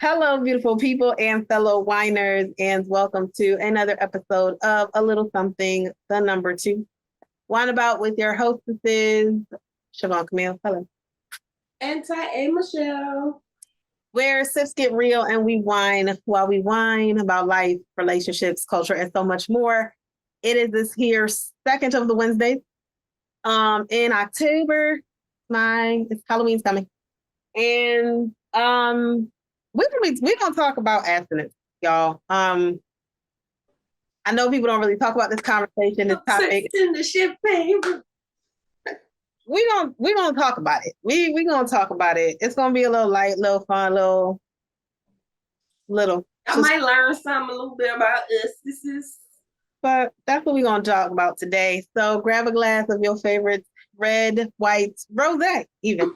Hello, beautiful people and fellow whiners, and welcome to another episode of A Little Something, the number two. Wine About with your hostesses, Siobhan Camille. Hello. Anti-A Michelle. Where sips get real and we whine while we whine about life, relationships, culture, and so much more. It is this here second of the Wednesdays. In October, it's Halloween's coming. And we're gonna talk about abstinence, y'all. I know people don't really talk about this conversation, this topic. In the champagne. We're gonna talk about it. We gonna talk about it. It's gonna be a little light, little fun, little. I might learn something a little bit about us. But that's what we're gonna talk about today. So grab a glass of your favorite red, white, rosé, even.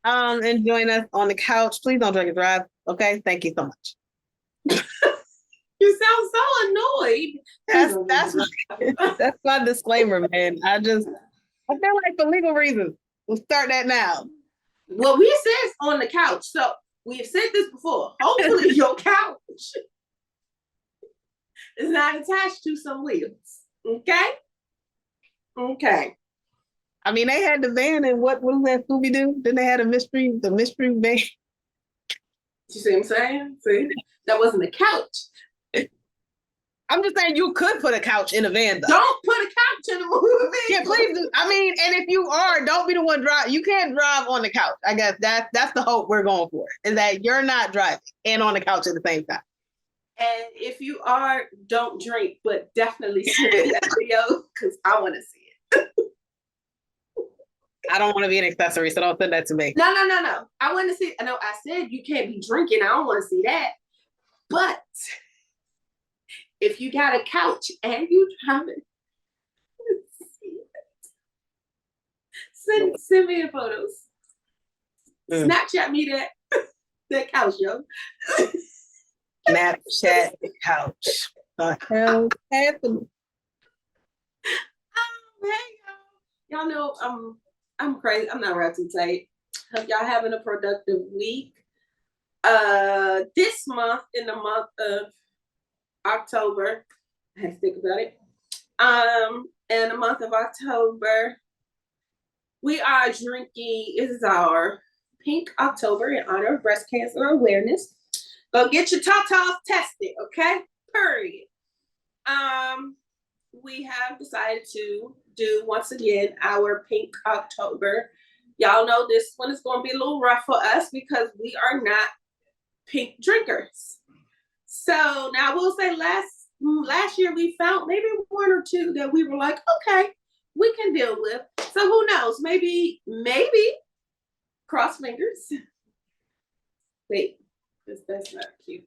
And join us on the couch. Please don't drink and drive. Okay, thank you so much. You sound so annoyed. That's my disclaimer, man. I feel like for legal reasons, we'll start that now. Well, we said on the couch, so we've said this before. Hopefully, your couch is not attached to some wheels. Okay. Okay. I mean, they had the van, and what was that Scooby Doo? Then they had the mystery van. You see what I'm saying? See, that wasn't a couch. I'm just saying you could put a couch in a van, though. Don't put a couch in a movie. Yeah, please do. I mean, and if you are, don't be the one drive. You can't drive on the couch. I guess that's the hope we're going for, is that you're not driving and on the couch at the same time. And if you are, don't drink, but definitely send that video because I want to see it. I don't want to be an accessory, so don't send that to me. No. I want to see. No, I said you can't be drinking. I don't want to see that. But if you got a couch and you driving, send me the photos. Snapchat me that couch, yo. Snapchat the couch. The hell happened? Hey, y'all know I'm crazy. I'm not wrapped too tight. Hope y'all having a productive week. This month, in the month of October, I had to think about it. In the month of October, we are drinking. This is our Pink October in honor of breast cancer awareness. Go get your tatas tested, okay? Period. We have decided to do once again our Pink October. Y'all know this one is going to be a little rough for us because we are not pink drinkers. So now I will say last year we found maybe one or two that we were like, okay, we can deal with. So who knows? Maybe cross fingers. Wait, that's not cute.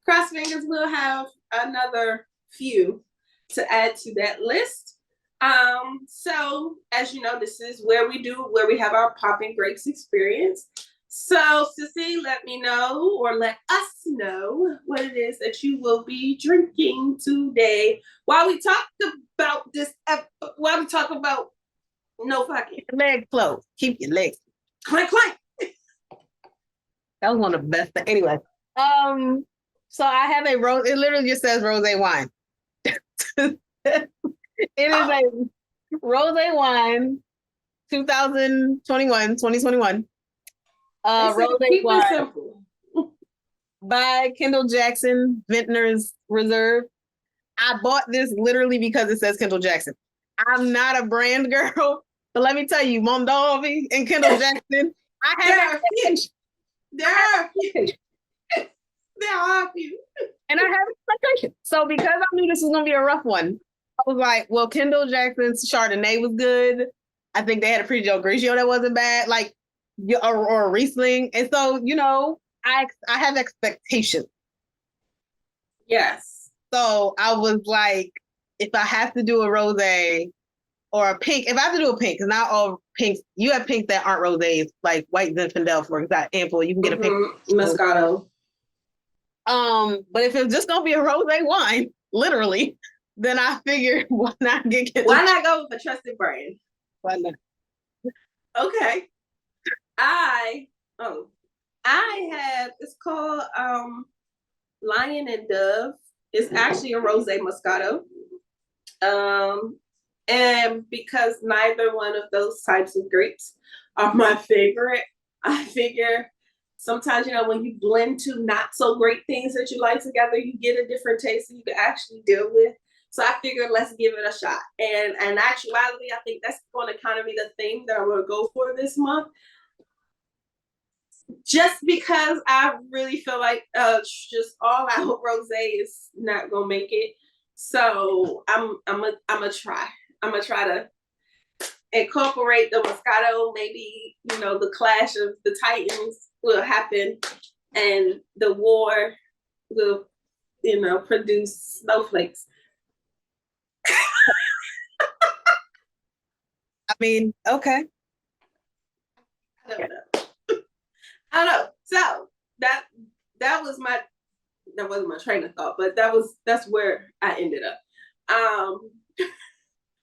Cross fingers, we'll have another few to add to that list. So as you know, this is where we have our Poppin grapes experience. So Sissy, let me know, or let us know what it is that you will be drinking today while we talk about no fucking. Leg closed. Keep your legs. Clank, clank. That was one of the best things. Anyway, so I have a rose. It literally just says rosé wine. It is a rosé wine, 2021. Rosé wine by Kendall Jackson, Vintner's Reserve. I bought this literally because it says Kendall Jackson. I'm not a brand girl, but let me tell you, Mondovi and Kendall Jackson, I have There are a few. And I have expectations. So because I knew this was going to be a rough one, I was like, well, Kendall Jackson's Chardonnay was good. I think they had a pretty Joe Grigio that wasn't bad, like, or a Riesling. And so, I have expectations. Yes. So I was like, if I have to do a rosé or a pink, if I have to do a pink, because not all pinks, you have pinks that aren't rosés, like White Zinfandel, for example. You can get a pink. Moscato. But if it's just gonna be a rosé wine, literally, then I figured why not go with a trusted brand? Why not? Okay. I It's called Lion and Dove. It's actually a Rosé Moscato. And because neither one of those types of grapes are my favorite, I figure sometimes, when you blend two not so great things that you like together, you get a different taste that you can actually deal with. So I figured let's give it a shot. And in actuality, I think that's going to kind of be the theme that I'm going to go for this month. Just because I really feel like just all out rosé is not gonna make it. So I'm gonna try. I'm gonna try to incorporate the Moscato. Maybe the clash of the Titans will happen, and the war will produce snowflakes. I mean, okay. I don't know. I don't know. So that wasn't my train of thought, but that's where I ended up.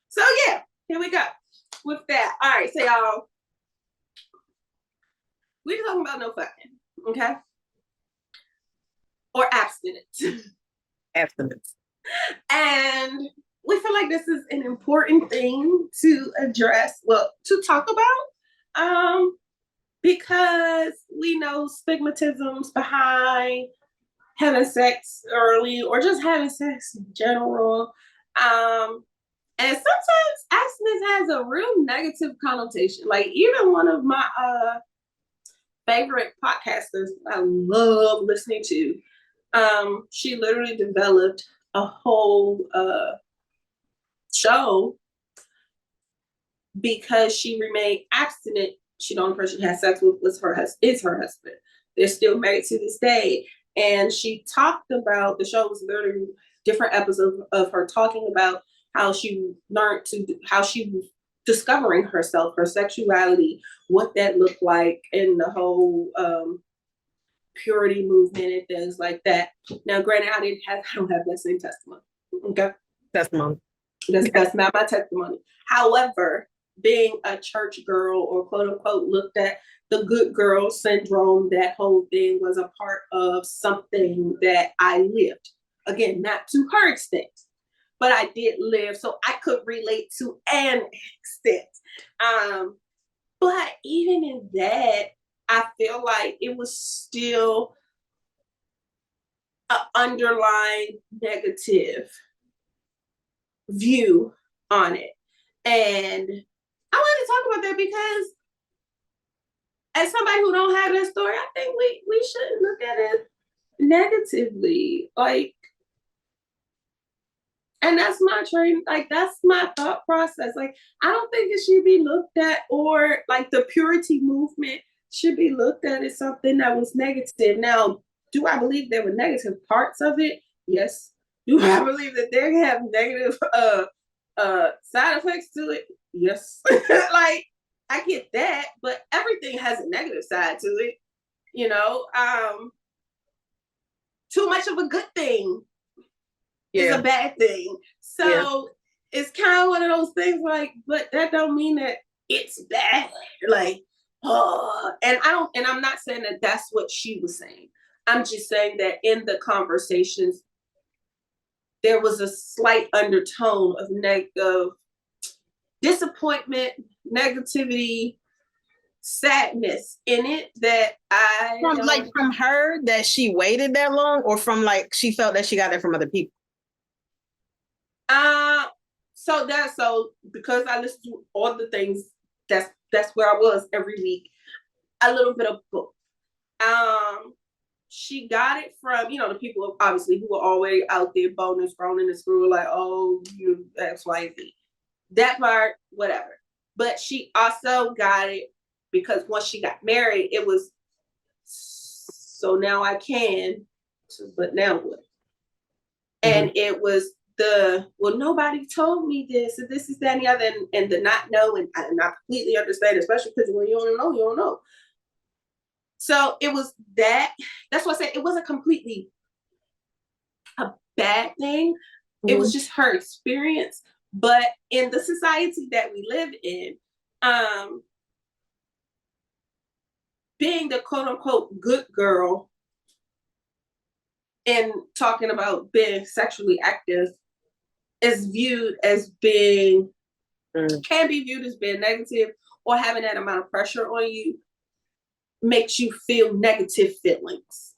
So yeah, here we go with that. All right, so y'all, we're talking about no fucking, okay? Or abstinence. Abstinence. And we feel like this is an important thing to address, to talk about. Because we know stigmatisms behind having sex early or just having sex in general. And sometimes abstinence has a real negative connotation. Like even one of my favorite podcasters I love listening to, she literally developed a whole show because she remained abstinent. She the only person she had sex with is her husband. They're still married to this day. And she talked about, the show was literally different episodes of her talking about how she how she was discovering herself, her sexuality, what that looked like, and the whole purity movement and things like that. Now, granted, I don't have that same testimony. Okay. Testimony. That's not my testimony. However, being a church girl or quote unquote looked at the good girl syndrome, that whole thing was a part of something that I lived. Again, not to her extent, but I did live, so I could relate to an extent. But even in that, I feel like it was still an underlying negative view on it. And I want to talk about that because as somebody who don't have that story, I think we shouldn't look at it negatively. Like, and that's my train, like that's my thought process. Like, I don't think it should be looked at, or like the purity movement should be looked at as something that was negative. Now, do I believe there were negative parts of it? Yes. Do I believe that they have negative side effects to it? Yes. Like, I get that, but everything has a negative side to it. Too much of a good thing is a bad thing. So it's kind of one of those things like, but that don't mean that it's bad. Like, and I'm not saying that that's what she was saying. I'm just saying that in the conversations, there was a slight undertone of negative disappointment, negativity, sadness in it that from her that she waited that long, or from like she felt that she got it from other people. So because I listened to all the things, that's where I was every week. A little bit of both. She got it from, the people obviously who were always out there bonus thrown in the screw, like, oh, you X, Y, Z. That part, whatever. But she also got it because once she got married, it was, so now I can, but now what? And it was nobody told me this, and this is that and the other, and the not know, and I completely understand, especially because when you don't know, you don't know. So it was that. That's why I said it wasn't completely a bad thing. It was just her experience. But in the society that we live in, being the quote unquote good girl and talking about being sexually active is viewed as being, can be viewed as being negative, or having that amount of pressure on you makes you feel negative feelings.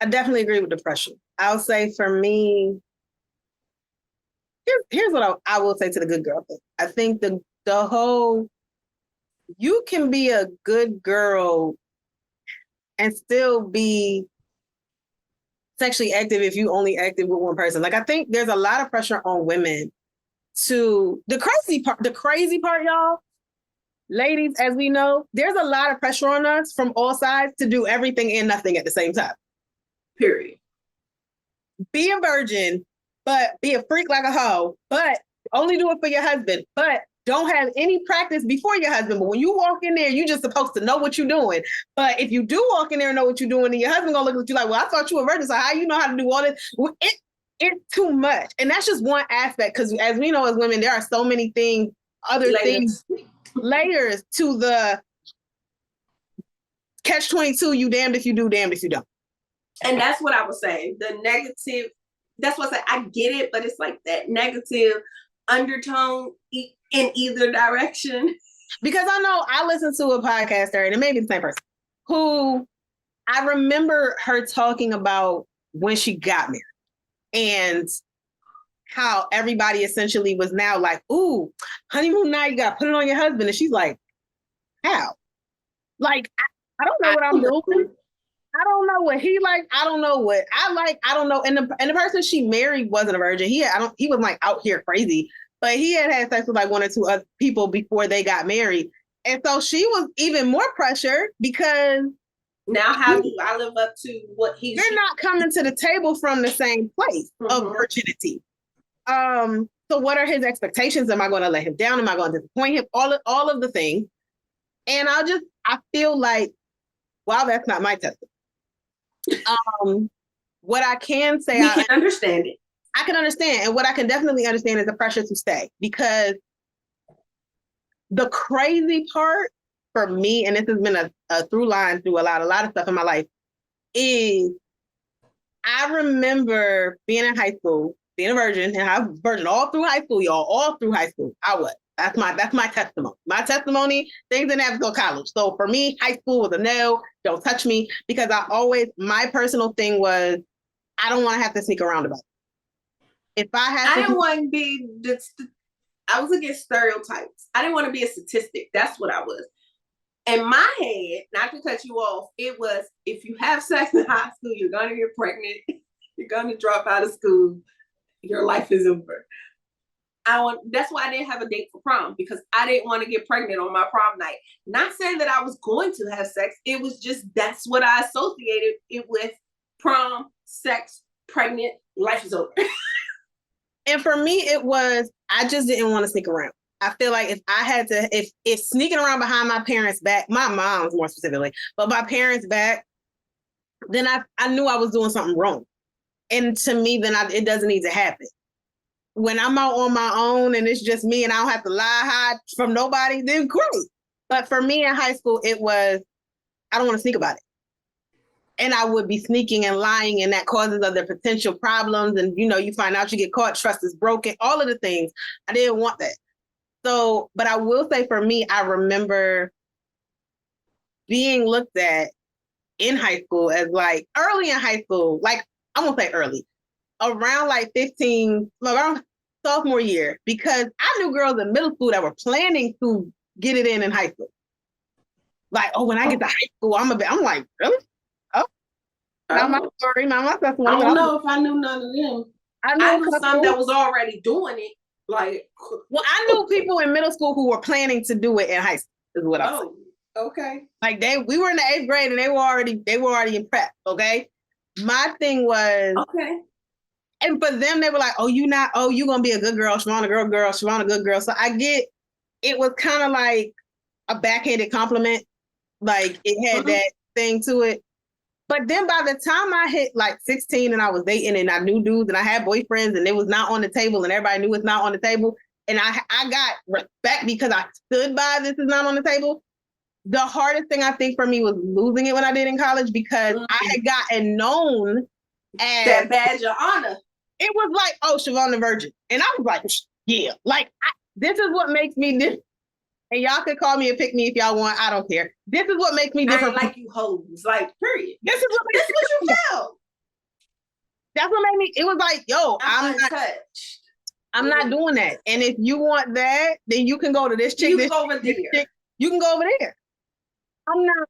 I definitely agree with the pressure. I'll say for me, here's what I will say to the good girl thing. I think the whole, you can be a good girl and still be sexually active if you only active with one person. Like, I think there's a lot of pressure on women to, the crazy part, y'all, ladies, as we know, there's a lot of pressure on us from all sides to do everything and nothing at the same time. Period. Be a virgin, but be a freak like a hoe, but only do it for your husband, but don't have any practice before your husband. But when you walk in there, you're just supposed to know what you're doing. But if you do walk in there and know what you're doing, then your husband gonna look at you like, well, I thought you were a virgin, so how you know how to do all this? It's too much. And that's just one aspect, because as we know as women, there are so many things, layers to the catch-22, you damned if you do, damned if you don't. And that's what I was saying. The negative, that's what I said. I get it, but it's like that negative undertone in either direction. Because I know I listened to a podcaster, and it may be the same person, who I remember her talking about when she got married and how everybody essentially was now like, ooh, honeymoon night, you got to put it on your husband. And she's like, how? Like, I don't know what I'm doing. I don't know what he liked. I don't know what I like. I don't know. And the person she married wasn't a virgin. He was like out here crazy, but he had sex with like one or two other people before they got married. And so she was even more pressured because now how do I live up to what he's... You're not coming to the table from the same place of virginity. So what are his expectations? Am I going to let him down? Am I going to disappoint him? All of the things. And I feel like, wow, that's not my testimony. What I can say, I can understand it. I can understand. And what I can definitely understand is the pressure to stay, because the crazy part for me, and this has been a through line through a lot of stuff in my life, is I remember being in high school, being a virgin, and I was virgin all through high school, y'all, all through high school. I was. That's my testimony. My testimony, things didn't have to go to college. So for me, high school was a no, don't touch me, because my personal thing was, I don't want to have to sneak around about it. If I had I didn't want to be, I was against stereotypes. I didn't want to be a statistic. That's what I was. In my head, not to cut you off, it was, if you have sex in high school, you're going to get pregnant, you're going to drop out of school, your life is over. That's why I didn't have a date for prom, because I didn't want to get pregnant on my prom night. Not saying that I was going to have sex. It was just, that's what I associated it with: prom, sex, pregnant, life is over. And for me, it was, I just didn't want to sneak around. I feel like if I had to, if sneaking around behind my parents' back, my mom's more specifically, but my parents' back, then I knew I was doing something wrong. And to me, then it doesn't need to happen. When I'm out on my own and it's just me and I don't have to hide from nobody, then great. But for me in high school, it was, I don't want to sneak about it. And I would be sneaking and lying, and that causes other potential problems. And, you find out, you get caught, trust is broken, all of the things. I didn't want that. So, but I will say for me, I remember being looked at in high school as like, early in high school, like, I won't say early, around like 15, around sophomore year, because I knew girls in middle school that were planning to get it in high school. Like, oh, when I get to high school, I'm like, really? Oh, not my story, not my testimony. I don't know if I knew none of them. I knew some that was already doing it. Like, well, I knew people in middle school who were planning to do it in high school, is what I'm saying. Okay. Like we were in the 8th grade and they were already in prep. Okay. My thing was, okay. And for them, they were like, oh, you gonna be a good girl, Siobhan a good girl, Siobhan a good girl. So I get, it was kind of like a backhanded compliment. Like it had that thing to it. But then by the time I hit like 16 and I was dating and I knew dudes and I had boyfriends and it was not on the table and everybody knew it's not on the table. And I got respect because I stood by this is not on the table. the hardest thing I think for me was losing it when I did in college because I had gotten known as that badge of honor. It was like, oh, Siobhan the Virgin. And I was like, yeah, like, this is what makes me different. And y'all could call me and pick me if y'all want. I don't care. This is what makes me different. I ain't like you hoes. Like, period. This is what you felt. That's what made me, it was like, yo, I'm not doing that. And if you want that, then you can go to this chick. You can go over there. Chick, you can go over there.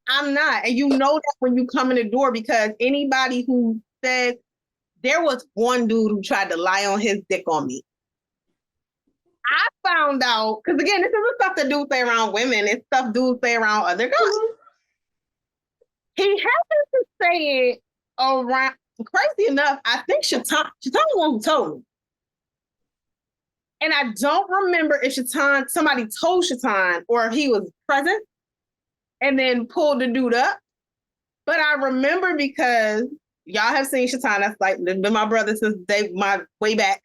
I'm not. And you know that when you come in the door, because anybody who says, there was one dude who tried to lie on his dick on me. I found out, because again, this isn't stuff that dudes say around women. It's stuff dudes say around other guys. Mm-hmm. He happened to say it around, crazy enough, I think Shaitan the one who told me. And I don't remember if somebody told Shaitan or if he was present and then pulled the dude up. But I remember because y'all have seen Shaitan. That's like been my brother since my way back.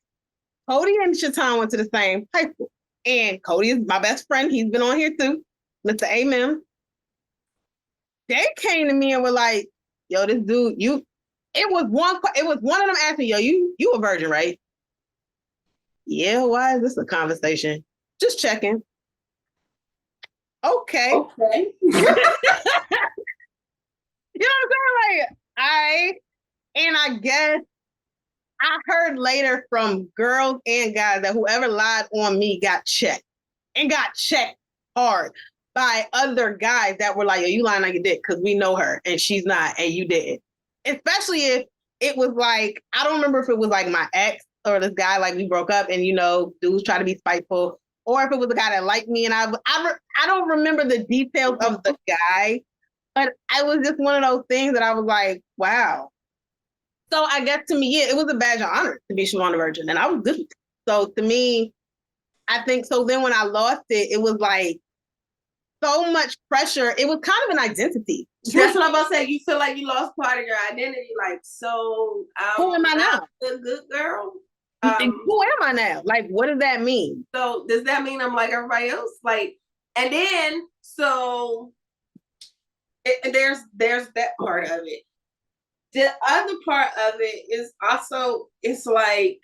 Cody and Shaitan went to the same high school. And Cody is my best friend. He's been on here too. Mr. Amen. They came to me and were like, yo, this dude, it was one of them asking, yo, you a virgin, right? Yeah, why is this a conversation? Just checking. Okay. You know what I'm saying? And I guess I heard later from girls and guys that whoever lied on me got checked and got checked hard by other guys that were like, yo, you lying on your dick because we know her and she's not and you didn't. Especially if it was like, I don't remember if it was like my ex or this guy, like we broke up and, you know, dudes try to be spiteful, or if it was a guy that liked me and I don't remember the details of the guy, but I was just one of those things that I was like, wow. So I guess to me, yeah, it was a badge of honor to be Siobhan the Virgin, and I was good with it. So to me, I think, so then when I lost it, it was like so much pressure. It was kind of an identity. That's what I'm about to say. You feel like you lost part of your identity. Like, so who am I now? The good girl. Who am I now? Like, what does that mean? So does that mean I'm like everybody else? Like, and then so there's that part of it. The other part of it is also, it's like,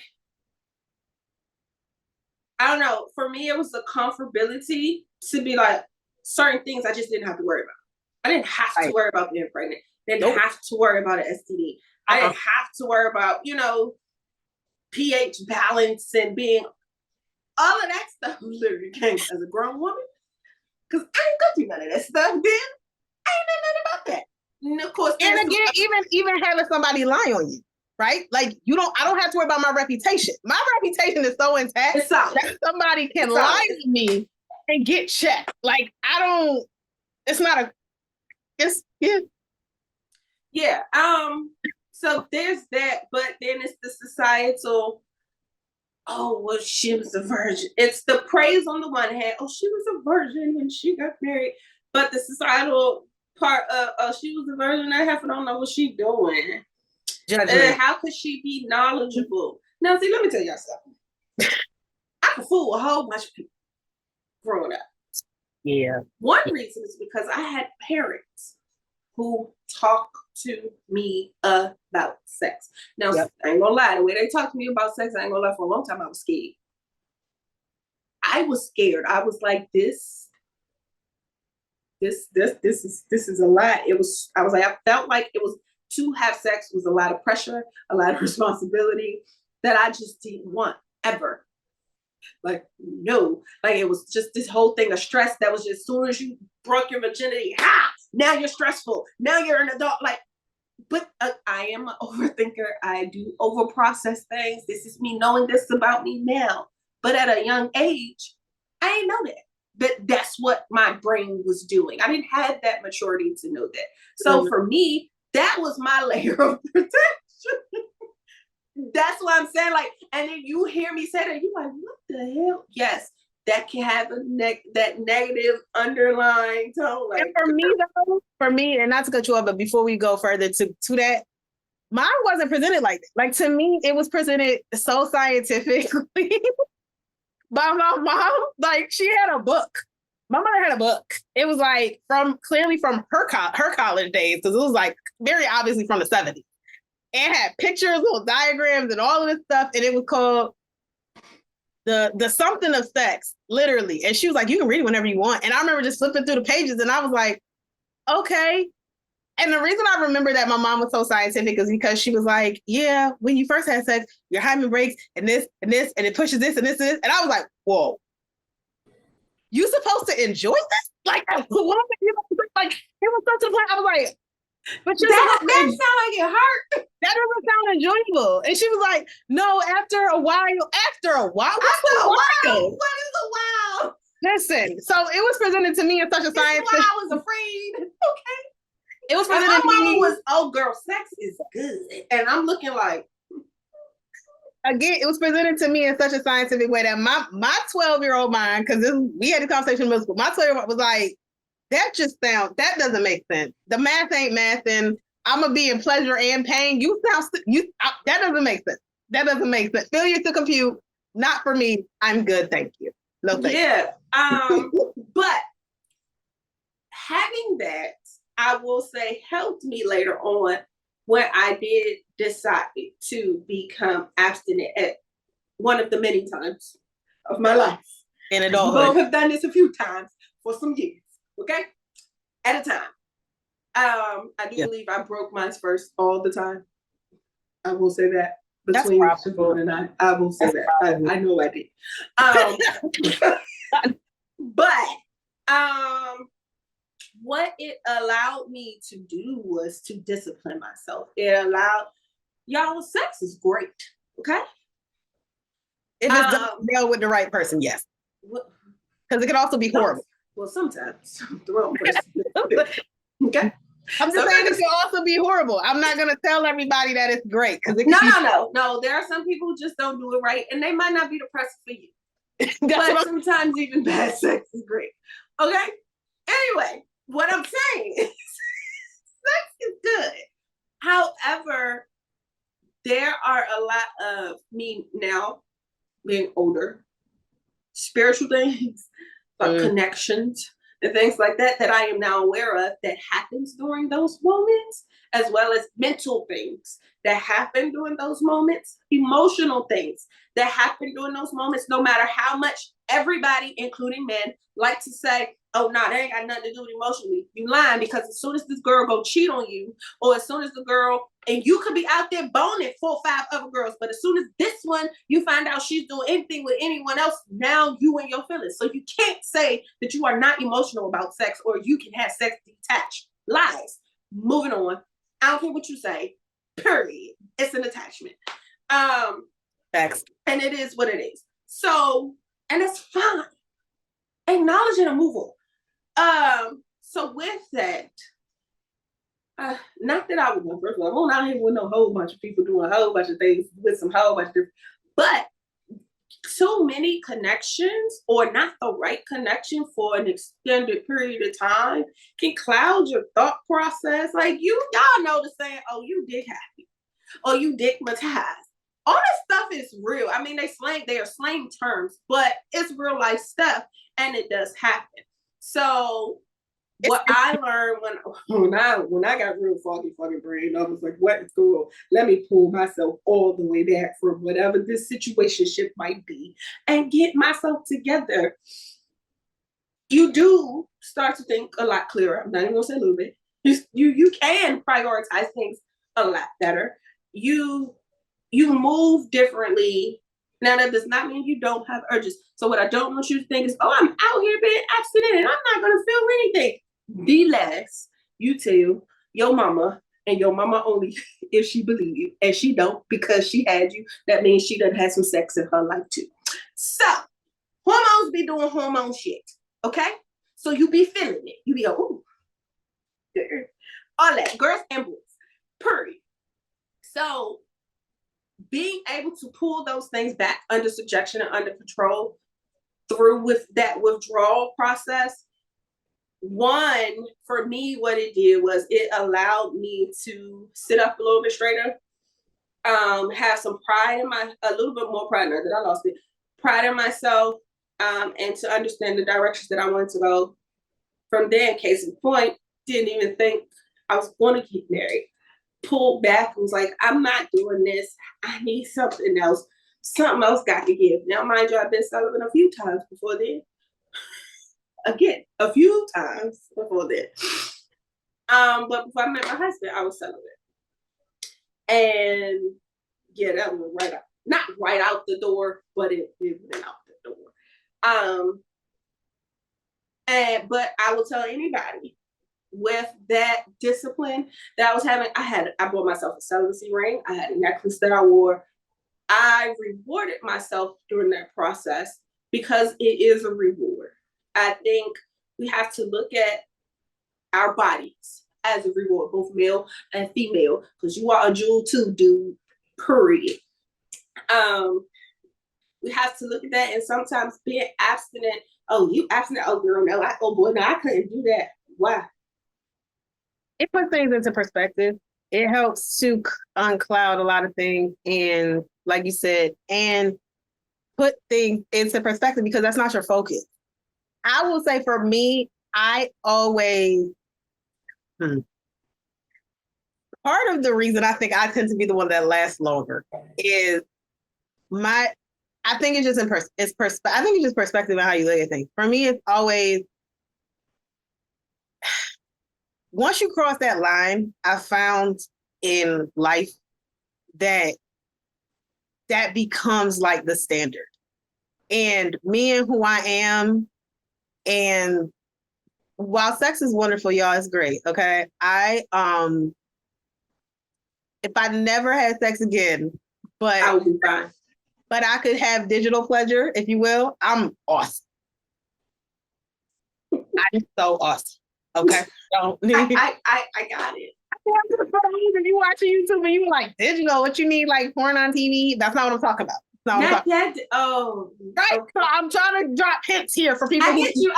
I don't know. For me, it was the comfortability to be like, certain things I just didn't have to worry about. I didn't have to worry about being pregnant. Didn't have to worry about an STD. I didn't have to worry about, you know, pH balance and being, all of that stuff literally came as a grown woman. Because I ain't go through none of that stuff then. I ain't know nothing about that. And of course, and again, even having somebody lie on you, right? Like I don't have to worry about my reputation. My reputation is so intact that somebody can lie to me and get checked. Like yeah. So there's that, but then it's the societal, oh, well, she was a virgin. It's the praise on the one hand, oh, she was a virgin when she got married. But the societal part of, oh, she was a virgin, that heifer don't know what she doing. How could she be knowledgeable? Now, see, let me tell y'all something. I could fool a whole bunch of people growing up. Yeah. One reason is because I had parents who talked to me about sex. Now, I ain't gonna lie, the way they talked to me about sex, I ain't gonna lie, for a long time I was scared. I was scared. I was like, this is a lot. I felt like it was, to have sex was a lot of pressure, a lot of responsibility that I just didn't want ever. Like, no, like it was just this whole thing of stress that was just, as soon as you broke your virginity, now you're stressful. Now you're an adult. Like, but I am an overthinker. I do overprocess things. This is me knowing this about me now. But at a young age, I didn't know that. But that's what my brain was doing. I didn't have that maturity to know that. So for me, that was my layer of protection. That's what I'm saying. Like, and then you hear me say that, you're like, what the hell? Yes, that can have that negative underlying tone. Like, and for me, and not to cut you off, but before we go further to that, mine wasn't presented like that. Like, to me, it was presented so scientifically by my mom. Like, she had a book my mother had a book. It was like clearly from her college days, because it was like very obviously from the 70s. And had pictures, little diagrams, and all of this stuff. And it was called the something of sex, literally. And she was like, you can read it whenever you want. And I remember just flipping through the pages, and I was like, okay. And the reason I remember that my mom was so scientific is because she was like, yeah, when you first had sex, your hymen breaks and this and this, and it pushes this and this and this. And I was like, whoa, you supposed to enjoy this? Like, like, it was so to the point, I was like, but that sounds like it hurt. That doesn't sound enjoyable. And she was like, no, after a while. What is a while? Listen, so it was presented to me in such a science. This is why I was afraid. Okay. It was presented to me. Was, oh girl, sex is good. And I'm looking like, again, it was presented to me in such a scientific way that my 12-year-old mind, because we had a conversation in middle school, my 12-year-old was like, that doesn't make sense. The math ain't mathing. I'm gonna be in pleasure and pain. That doesn't make sense. That doesn't make sense. Failure to compute, not for me. I'm good, thank you. No thank you. But having that, I will say, helped me later on when I did decide to become abstinent at one of the many times of my life. In adulthood. We both have done this a few times for some years, okay? At a time. I do believe I broke mine first all the time. I will say that. Between Siobhan and I will say that. I know I did. But what it allowed me to do was to discipline myself. It allowed, y'all, sex is great, okay? If it's done with the right person, yes. Because it can also be horrible. Well, sometimes the wrong person. Okay. I'm just saying it can also be horrible. I'm not going to tell everybody that it's great. No. There are some people who just don't do it right, and they might not be the person for you. But sometimes even bad sex is great. Okay? Anyway, what I'm saying is sex is good. However, there are a lot of me now being older, spiritual things, connections, and things like that I am now aware of that happens during those moments, as well as mental things that happen during those moments, emotional things that happen during those moments, no matter how much everybody, including men, like to say, oh, no, that ain't got nothing to do with emotionally. You lying, because as soon as this girl go cheat on you, or as soon as the girl, and you could be out there boning 4 or 5 other girls, but as soon as this one, you find out she's doing anything with anyone else, now you and your feelings. So you can't say that you are not emotional about sex, or you can have sex detached. Lies. Moving on. I don't care what you say. Period. It's an attachment. Facts. And it is what it is. So, and it's fine. Acknowledge it and move on. So with that, not that I would go first, I'm not here with no whole bunch of people doing a whole bunch of things with some whole bunch of different, but too many connections, or not the right connection for an extended period of time, can cloud your thought process. Like y'all know the saying, oh, you dick happy, or you dickmatized. All this stuff is real. I mean, they are slang terms, but it's real life stuff, and it does happen. So what I learned when I got real foggy brain, I was like, what is going on? Let me pull myself all the way back from whatever this situationship might be and get myself together. You do start to think a lot clearer. I'm not even gonna say a little bit. You can prioritize things a lot better. You move differently. Now, that does not mean you don't have urges. So what I don't want you to think is, oh, I'm out here being abstinent and I'm not going to feel anything. The last you tell your mama, and your mama only if she believe you, and she don't because she had you, that means she done had some sex in her life too. So hormones be doing hormone shit, okay? So you be feeling it. You be like, ooh, all that, girls and boys, period. So being able to pull those things back under subjection and under control through with that withdrawal process, one, for me, what it did was it allowed me to sit up a little bit straighter, have some pride in a little bit more pride, now that I lost it, pride in myself, and to understand the directions that I wanted to go from there. Case in point, didn't even think I was going to get married. Pulled back and was like, I'm not doing this. I need something else. Something else got to give. Now, mind you, I've been celibate a few times before then. Again, a few times before then. But before I met my husband, I was celibate. And yeah, that went right out. Not right out the door, but it went out the door. But I will tell anybody with that discipline that I was having, I bought myself a celibacy ring. I had a necklace that I wore. I rewarded myself during that process because it is a reward. I think we have to look at our bodies as a reward, both male and female, because you are a jewel too, dude. Period. We have to look at that, and sometimes being abstinent. Oh, you abstinent? Oh, girl, no. Oh boy, no, I couldn't do that. Why? It puts things into perspective. It helps to uncloud a lot of things, and like you said, and put things into perspective because that's not your focus. I will say for me, I always part of the reason I think I tend to be the one that lasts longer is I think it's just I think it's just perspective on how you look at things. For me, it's always once you cross that line, I found in life that becomes like the standard. And me and who I am, and while sex is wonderful, y'all, it's great. Okay. If I never had sex again, I would be fine. But I could have digital pleasure, if you will, I'm awesome. I'm so awesome. Okay. Don't need I got it. If you watching YouTube and you like digital, what you need, like porn on TV? That's not what I'm talking about. Not that. Oh, right. Okay. So I'm trying to drop hints here for people. I get you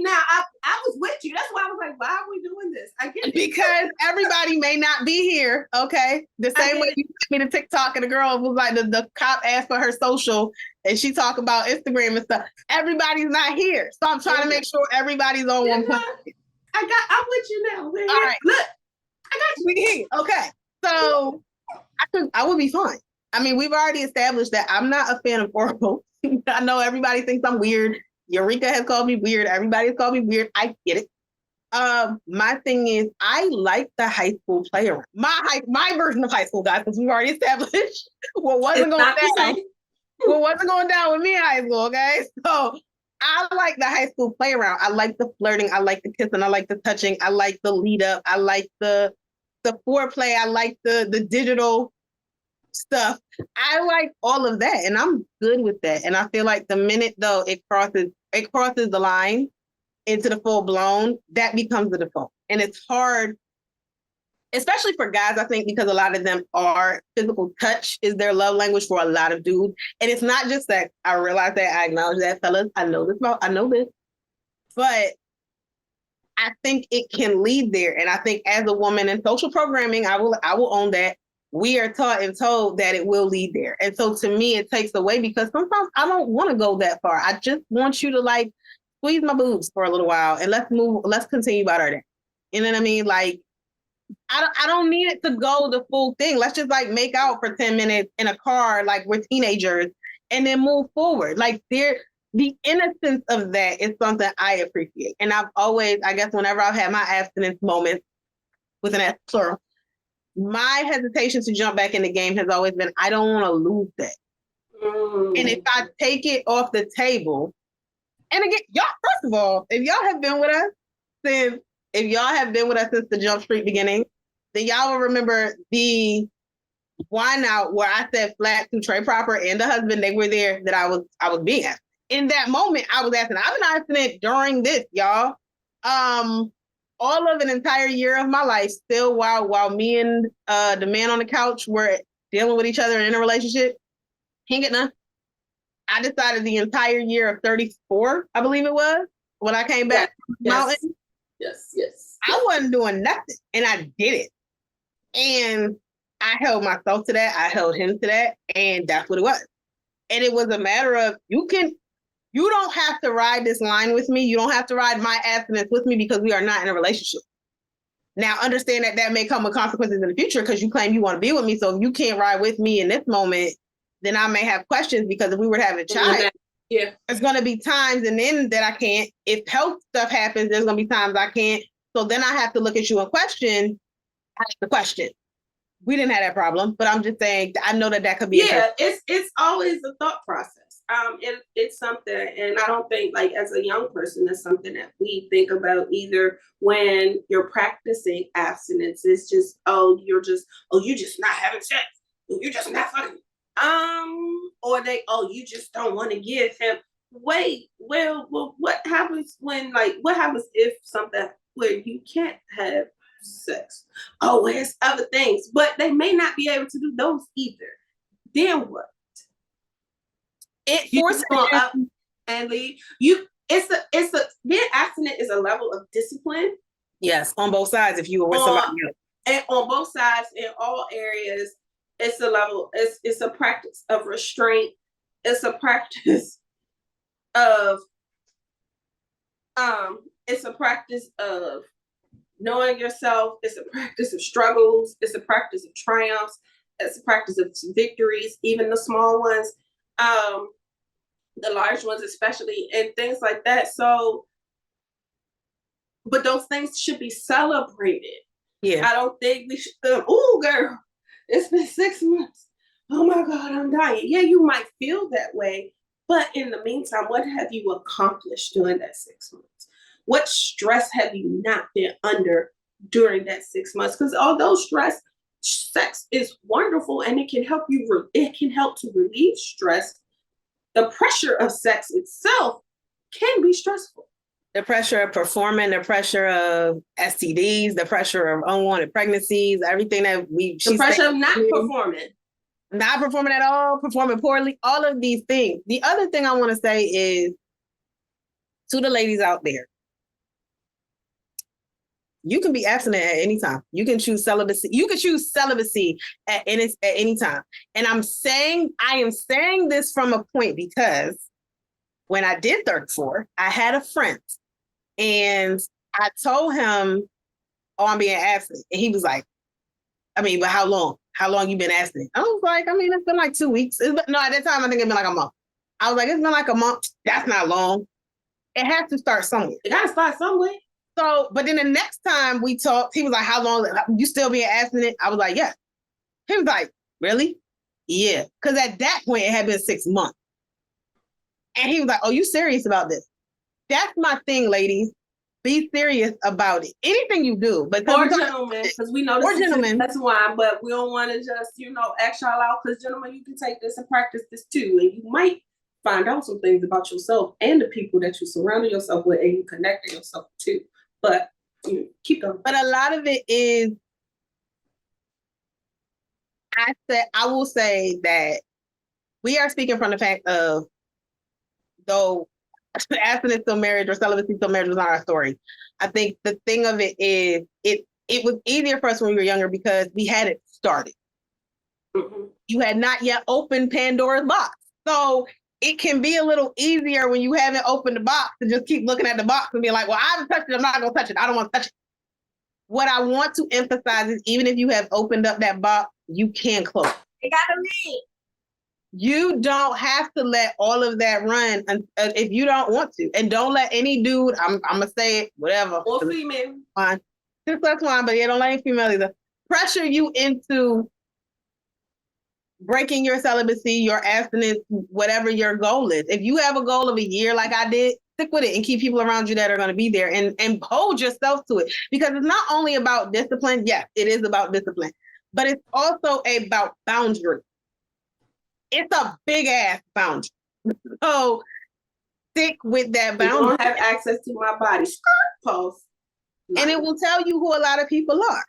now. I was with you. That's why I was like, why are we doing this? I get it. Because everybody may not be here. Okay. The same way you sent me to TikTok and the girl was like, the cop asked for her social and she talked about Instagram and stuff. Everybody's not here. So I'm trying to make sure everybody's on one point. I'm with you now. We're all right. Look, I got you. We here. Okay. So I would be fine. I mean, we've already established that I'm not a fan of oral. I know everybody thinks I'm weird. Eureka has called me weird. Everybody has called me weird. I get it. My thing is, I like the high school play around. My version of high school, guys, because we've already established what wasn't going down. What wasn't going down with me in high school, okay? So I like the high school play around. I like the flirting. I like the kissing. I like the touching. I like the lead up. I like the foreplay. I like the digital stuff. I like all of that, and I'm good with that. And I feel like the minute though it crosses the line into the full blown, that becomes the default. And it's hard, especially for guys, I think, because a lot of them are physical touch is their love language for a lot of dudes. And it's not just that. I realize that. I acknowledge that, fellas. I know this. But I think it can lead there. And I think as a woman in social programming, I will own that. We are taught and told that it will lead there. And so to me, it takes away because sometimes I don't want to go that far. I just want you to like squeeze my boobs for a little while and let's continue about our day. You know what I mean? Like, I don't need it to go the full thing. Let's just like make out for 10 minutes in a car, like we're teenagers, and then move forward. Like the innocence of that is something I appreciate. And I've always, I guess, whenever I've had my abstinence moments with an S plural, my hesitation to jump back in the game has always been, I don't want to lose that. And if I take it off the table, and again, y'all, first of all, if y'all have been with us since the Jump Street beginning, then y'all will remember the wine out where I said flat to Trey Proper and the husband, they were there, that I was being asked. In that moment, I was asking, I've been abstinent during this, y'all. All of an entire year of my life, still while me and the man on the couch were dealing with each other and in a relationship, he ain't get none. I decided the entire year of 34, I believe it was, when I came back from the mountain. Yes. I wasn't doing nothing, and I did it. And I held myself to that. I held him to that, and that's what it was. And it was a matter of you can You don't have to ride this line with me. You don't have to ride my abstinence with me because we are not in a relationship. Now, understand that that may come with consequences in the future because you claim you want to be with me. So if you can't ride with me in this moment, then I may have questions because if we were to have a child, there's going to be times and then that I can't. If health stuff happens, there's going to be times I can't. So then I have to look at you and ask the question. We didn't have that problem, but I'm just saying, I know that could be. Yeah, it's always a thought process. It's something, and I don't think like as a young person, it's something that we think about either when you're practicing abstinence. It's just, you just not having sex. You're just not fucking. Or you just don't want to give him. Wait, well, what happens what happens if something where you can't have sex? Oh, there's other things, but they may not be able to do those either. Then what? It forces on up and leave you. Being abstinent is a level of discipline. Yes, on both sides. If you were with somebody else, and on both sides in all areas, it's a level. It's a practice of restraint. It's a practice of It's a practice of knowing yourself. It's a practice of struggles. It's a practice of triumphs. It's a practice of victories, even the small ones, the large ones especially, and things like that. So, but those things should be celebrated. Yeah. I don't think we should oh girl, it's been 6 months. Oh my God, I'm dying. Yeah, you might feel that way. But in the meantime, what have you accomplished during that 6 months? What stress have you not been under during that 6 months? Because although sex is wonderful and it can help to relieve stress, the pressure of sex itself can be stressful. The pressure of performing, the pressure of STDs, the pressure of unwanted pregnancies, everything that the pressure of not performing at all, performing poorly, all of these things. The other thing I want to say is to the ladies out there, you can be abstinent at any time. You can choose celibacy. You can choose celibacy at any time. And I am saying this from a point because when I did 34, I had a friend and I told him, oh, I'm being abstinent. And he was like, but how long? How long you been abstinent? I was like, it's been like 2 weeks. No, at that time, I think it's been like a month. I was like, it's been like a month. That's not long. It has to start somewhere. It got to start somewhere. So, but then the next time we talked, he was like, how long? You still being abstinent? I was like, yeah. He was like, really? Yeah. Because at that point, it had been 6 months. And he was like, oh, you serious about this? That's my thing, ladies. Be serious about it. Anything you do. But or gentlemen, because we know this is that's why, but we don't want to just, ask y'all out, because gentlemen, you can take this and practice this too. And you might find out some things about yourself and the people that you surrounding yourself with and you connecting yourself to. But keep going. But a lot of it is, I will say that we are speaking from the fact of, though abstinence till marriage or celibacy till marriage was not our story. I think the thing of it is, it was easier for us when we were younger because we hadn't started. Mm-hmm. You had not yet opened Pandora's box. So it can be a little easier when you haven't opened the box to just keep looking at the box and be like, well, I haven't touched it. I'm not going to touch it. I don't want to touch it. What I want to emphasize is even if you have opened up that box, you can close. It got to read. You don't have to let all of that run if you don't want to. And don't let any dude, I'm going to say it, whatever. Or female. Fine. That's fine, but yeah, don't let any female either. Pressure you into breaking your celibacy, your abstinence, whatever your goal is. If you have a goal of a year like I did, stick with it and keep people around you that are going to be there and hold yourself to it. Because it's not only about discipline. Yes, it is about discipline. But it's also about boundary. It's a big ass boundary. So stick with that boundary. You don't have access to my body. Pause. And it will tell you who a lot of people are.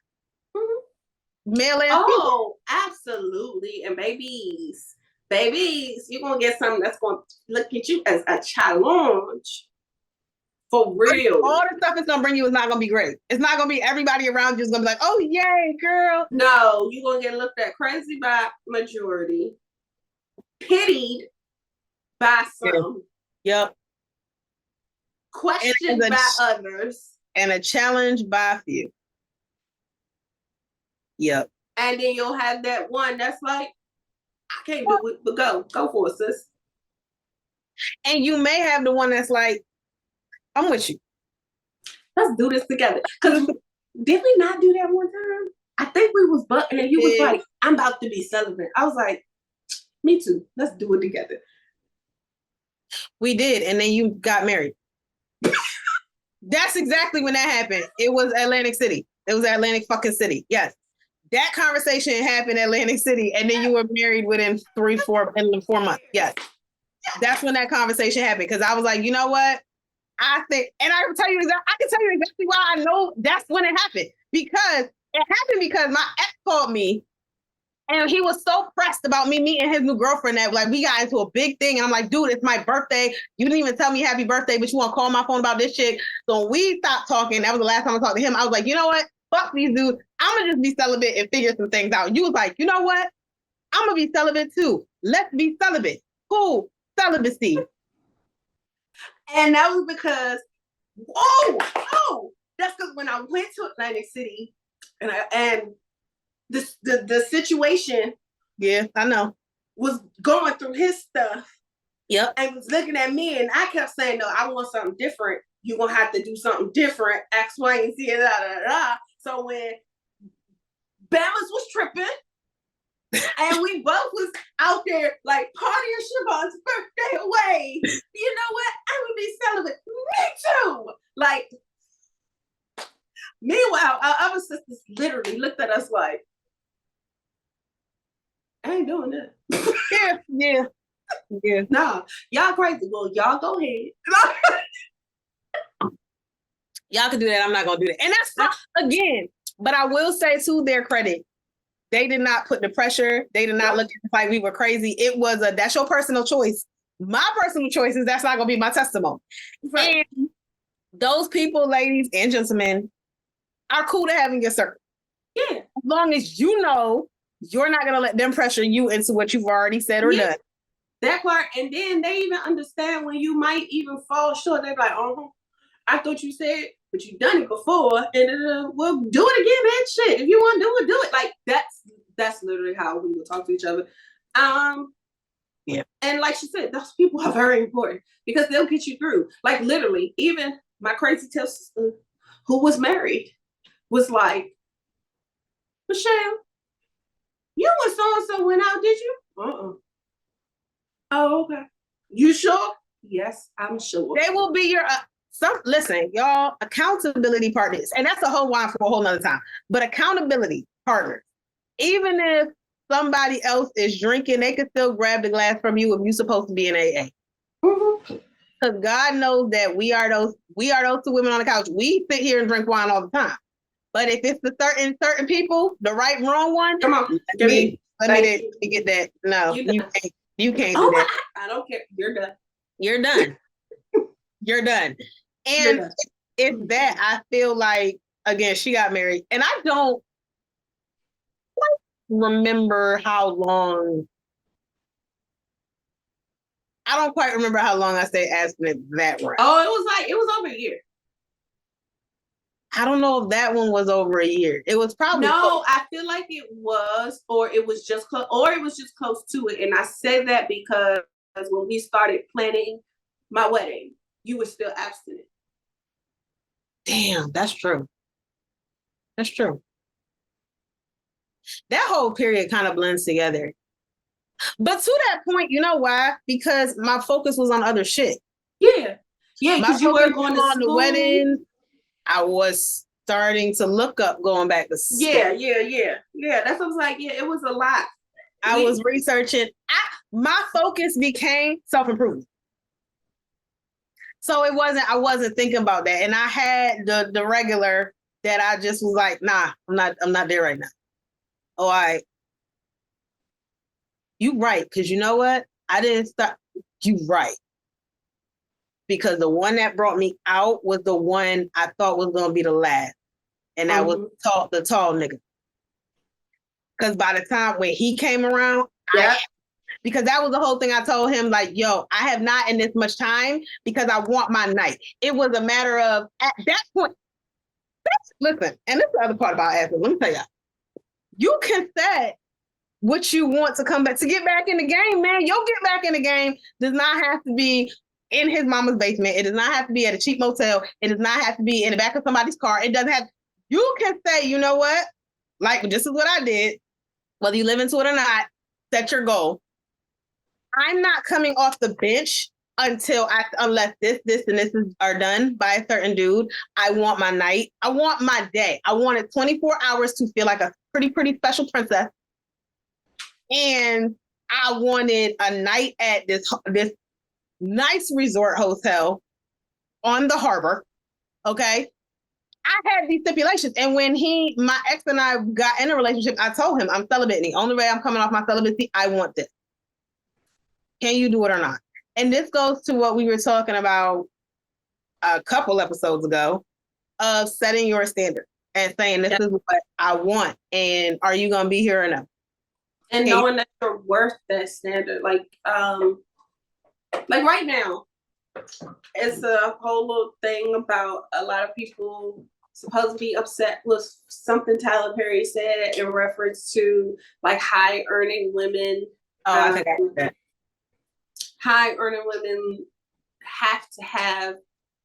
Mm-hmm. Male and female. Oh, absolutely. And babies, you're going to get something that's going to look at you as a challenge. For real. All the stuff it's going to bring you is not going to be great. It's not going to be everybody around you is going to be like, oh, yay, girl. No, you're going to get looked at crazy by majority. Pitied by some. Yep. Questioned by others. And a challenge by few. Yep. And then you'll have that one that's like, I can't do it, but go for it, sis. And you may have the one that's like, I'm with you. Let's do this together. Because did we not do that one time? I think we was butting and you was like, I'm about to be celibate. I was like, me too. Let's do it together. We did. And then you got married. That's exactly when that happened. It was Atlantic City. It was Atlantic fucking City. Yes. That conversation happened in Atlantic City. And then you were married within 4 months. Yes. That's when that conversation happened. Because I was like, you know what? I think, and I can tell you exactly why I know that's when it happened. Because it happened because my ex called me and he was so pressed about me meeting his new girlfriend that like we got into a big thing. And I'm like, dude, it's my birthday. You didn't even tell me happy birthday, but you want to call my phone about this shit. So we stopped talking. That was the last time I talked to him. I was like, you know what? Fuck these dudes. I'm going to just be celibate and figure some things out. And you was like, you know what? I'm going to be celibate too. Let's be celibate. Cool. Celibacy. And that was because, that's because when I went to Atlantic City and the situation, yeah, I know, was going through his stuff. Yep. And was looking at me, and I kept saying, no, I want something different. You're gonna have to do something different. X, Y, and Z, da. So when Balance was tripping, and we both was out there like partying Siobhan's birthday away. You know what? I would be celibate. Me too. Like, meanwhile, our other sisters literally looked at us like, I ain't doing that. Yeah. Nah, y'all crazy. Well, y'all go ahead. Y'all can do that. I'm not gonna do that. And that's fine again. But I will say to their credit, they did not put the pressure. They did not look at it like we were crazy. It was that's your personal choice. My personal choice is that's not gonna be my testimony. Right. And those people, ladies and gentlemen, are cool to have in your circle. Yeah. As long as you know you're not gonna let them pressure you into what you've already said or done. That part, and then they even understand when you might even fall short. They're like, "Oh, I thought you said, but you done it before, and we'll do it again, man. Shit, if you want to do it, do it." Like that's literally how we will talk to each other. Yeah. And like she said, those people are very important because they'll get you through. Like literally, even my crazy sister who was married was like, Michelle, you and so-and-so went out, did you? Oh, okay. You sure? Yes, I'm sure. They will be your listen, y'all, accountability partners. And that's a whole wine for a whole nother time. But accountability partners. Even if somebody else is drinking, they can still grab the glass from you if you're supposed to be in AA. Because God knows that we are those two women on the couch. We sit here and drink wine all the time. But if it's the certain people, the right wrong one, come on, let me get that. No, you can't do that. I don't care. You're done. You're done. You're done. And it's that I feel like, again, she got married. And I don't remember how long. I don't quite remember how long I stayed abstinent that round. Oh, it was over a year. I don't know if that one was over a year. It was probably I feel like it was, or it was just close to it. And I said that because when we started planning my wedding, you were still abstinent. Damn, that's true. That's true. That whole period kind of blends together. But to that point, you know why? Because my focus was on other shit. Yeah. Yeah, because you were going on the wedding. I was starting to look up going back to school. Yeah. That's what I was like. Yeah, it was a lot. I was researching. My focus became self-improvement. So I wasn't thinking about that. And I had the regular that I just was like, nah, I'm not there right now. Oh, all right. You right, because you know what? I didn't stop. You right. Because the one that brought me out was the one I thought was going to be the last. And that was the tall nigga. Because by the time when he came around, Because that was the whole thing I told him, like, yo, I have not in this much time because I want my night. It was a matter of, at that point, listen, and this is the other part about abstinence. Let me tell you, you can set what you want to come back, to get back in the game, man. Your get back in the game does not have to be in his mama's basement. It does not have to be at a cheap motel. It does not have to be in the back of somebody's car. It doesn't have, you can say, you know what? Like, this is what I did. Whether you live into it or not, set your goal. I'm not coming off the bench unless this, and this are done by a certain dude. I want my night. I want my day. I wanted 24 hours to feel like a pretty special princess. And I wanted a night at this nice resort hotel on the harbor. Okay. I had these stipulations. And when my ex and I got in a relationship, I told him I'm celibate. And the only way I'm coming off my celibacy, I want this. Can you do it or not? And this goes to what we were talking about a couple episodes ago of setting your standard and saying, this is what I want. And are you going to be here or no? And knowing that you're worth that standard. Like right now, it's a whole little thing about a lot of people supposed to be upset with something Tyler Perry said in reference to like high earning women. I think I heard that. High earning women have to have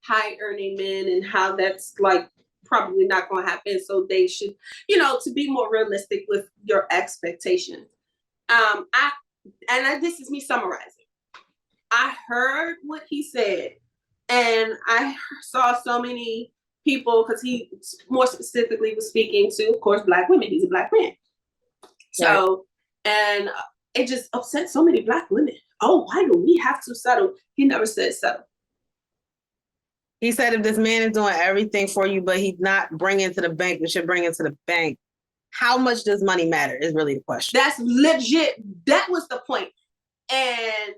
high earning men, and how that's like probably not going to happen. So they should, to be more realistic with your expectations. This is me summarizing. I heard what he said, and I saw so many people, because he more specifically was speaking to, of course, Black women. He's a Black man. So, and it just upset so many Black women. Oh, why do we have to settle? He never said settle. He said if this man is doing everything for you, but he's not bringing to the bank, we should bring it to the bank. How much does money matter is really the question. That's legit. That was the point. And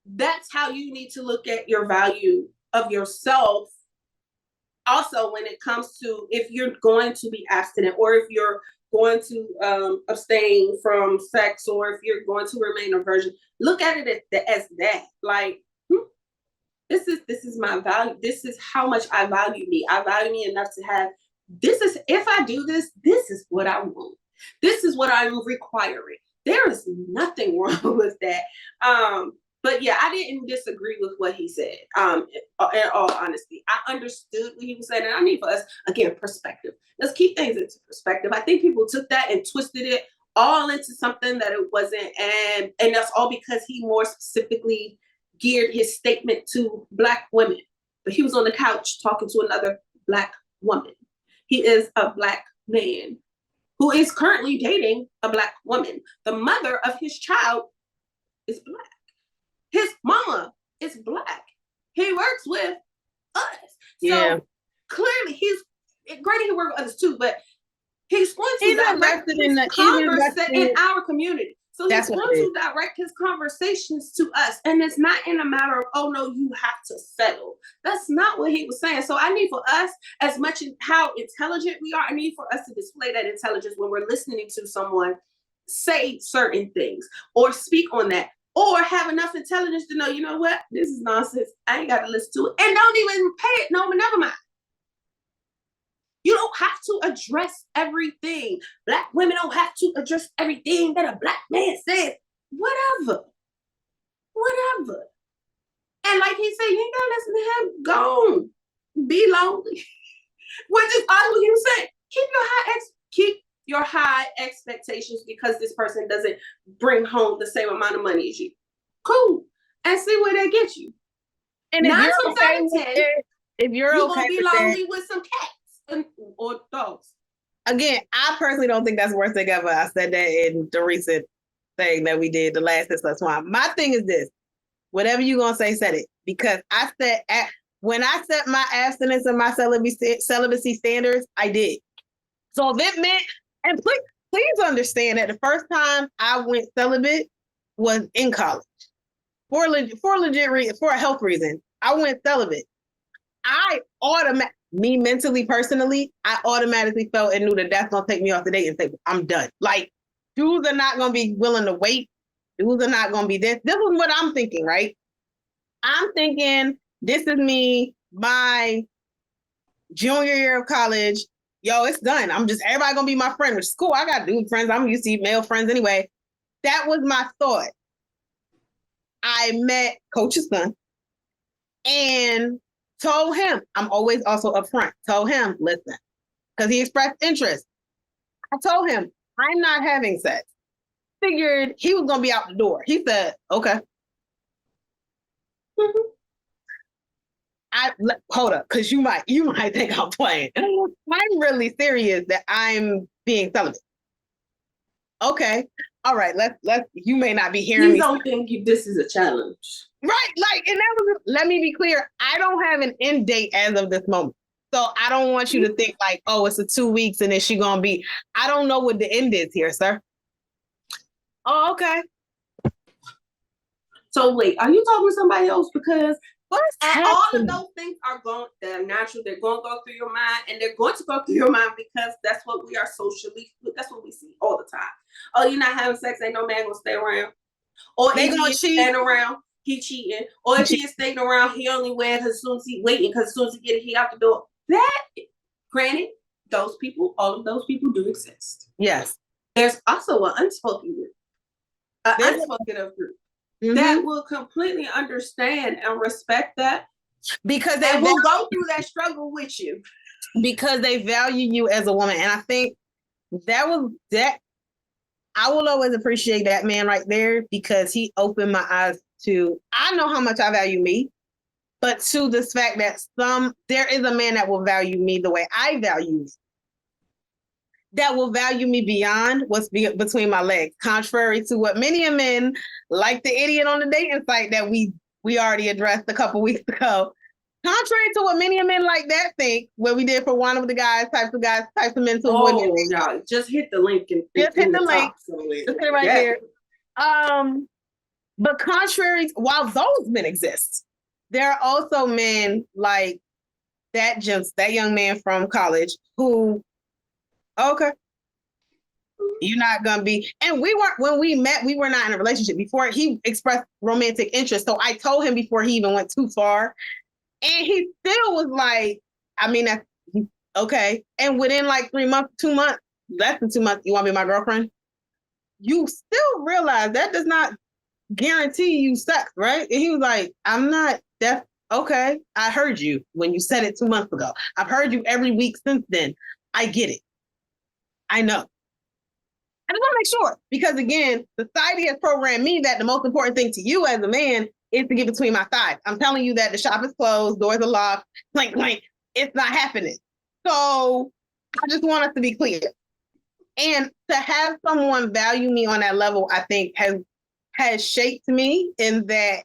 that's how you need to look at your value of yourself. Also, when it comes to if you're going to be abstinent, or if you're going to abstain from sex, or if you're going to remain a virgin, look at it as that. Like, this is my value. This is how much I value me. I value me enough to have, if I do this, this is what I want. This is what I'm requiring. There is nothing wrong with that. But yeah, I didn't disagree with what he said. In all honesty, I understood what he was saying, and I need for us, again, perspective. Let's keep things into perspective. I think people took that and twisted it all into something that it wasn't, and that's all because he more specifically geared his statement to Black women. But he was on the couch talking to another Black woman. He is a Black man who is currently dating a Black woman. The mother of his child is Black. His mama is Black. He works with us. So clearly he's great. He works with others too, but he's going to direct his conversation in our community. So he's going to direct his conversations to us. And it's not in a matter of, oh no, you have to settle. That's not what he was saying. So I need for us, as much as how intelligent we are, I need for us to display that intelligence when we're listening to someone say certain things or speak on that. Or have enough intelligence to know, you know what? This is nonsense. I ain't got to listen to it. And don't even pay it. No, but never mind. You don't have to address everything. Black women don't have to address everything that a Black man says. Whatever. And like he said, you ain't got to listen to him. Go on. Be lonely. Which is all what he was saying. Keep your high expectations, because this person doesn't bring home the same amount of money as you. Cool. And see where they get you. And if you're okay with it, you're gonna be lonely with some cats or dogs. Again, I personally don't think that's the worst thing ever. I said that in the recent thing that we did, the last This Plus One. My thing is this: whatever you gonna say, said it. Because I said when I set my abstinence and my celibacy standards, I did. So if it meant, and please understand that the first time I went celibate was in college for legit reason, for a health reason. I went celibate. Me mentally, personally, I automatically felt and knew that that's gonna take me off the date and say, I'm done. Like, dudes are not gonna be willing to wait Dudes are not going to be this. This is what I'm thinking, right? I'm thinking this is me, my junior year of college. Yo, it's done. Everybody going to be my friend, which is cool. I got dude friends. I'm used to male friends anyway. That was my thought. I met Coach's son and told him, I'm always also upfront, told him, listen, because he expressed interest. I told him, I'm not having sex. Figured he was going to be out the door. He said, okay. Hold up, because you might think I'm playing. I'm really serious that I'm being celibate. Okay. All right, let's you may not be hearing me. You don't think this is a challenge. Right, and let me be clear, I don't have an end date as of this moment. So I don't want you to think like, oh, it's a 2 weeks and then she gonna be, I don't know what the end is here, sir. Oh, okay. So wait, are you talking to somebody else? Because all of those things they're natural, they're going to go through your mind, and they're going to go through your mind because that's what we are socially, that's what we see all the time. Oh, you're not having sex, ain't no man gonna stay around. Or they if gonna he is cheat. staying around, he cheating. Or if he is staying around, he only wins as soon as he waiting, because as soon as he get it, he out the door. That, granted, all of those people do exist. Yes. There's also an unspoken group. Group that will completely understand and respect that, because they will go through that struggle with you because they value you as a woman. And I think that I will always appreciate that man right there, because he opened my eyes to, I know how much I value me, but to this fact that there is a man that will value me the way I value me, that will value me beyond what's between my legs, contrary to what many men, like the idiot on the dating site that we already addressed a couple weeks ago. Contrary to what many men like that think, what we did for one of the types of men to women. Y'all, just hit the link and just hit the link. Just hit right there. But contrary, while those men exist, there are also men like that young man from college who, okay, you're not gonna be. And when we met, we were not in a relationship before he expressed romantic interest. So I told him before he even went too far. And he still was like, I mean, that's okay. And within like 3 months, 2 months, less than 2 months, you want to be my girlfriend? You still realize that does not guarantee you sex, right? And he was like, I'm not, that's okay. I heard you when you said it 2 months ago. I've heard you every week since then. I get it. I know. I just want to make sure, because again, society has programmed me that the most important thing to you as a man is to get between my thighs. I'm telling you that the shop is closed, doors are locked, clank, clank. It's not happening. So I just want us to be clear. And to have someone value me on that level, I think has shaped me in that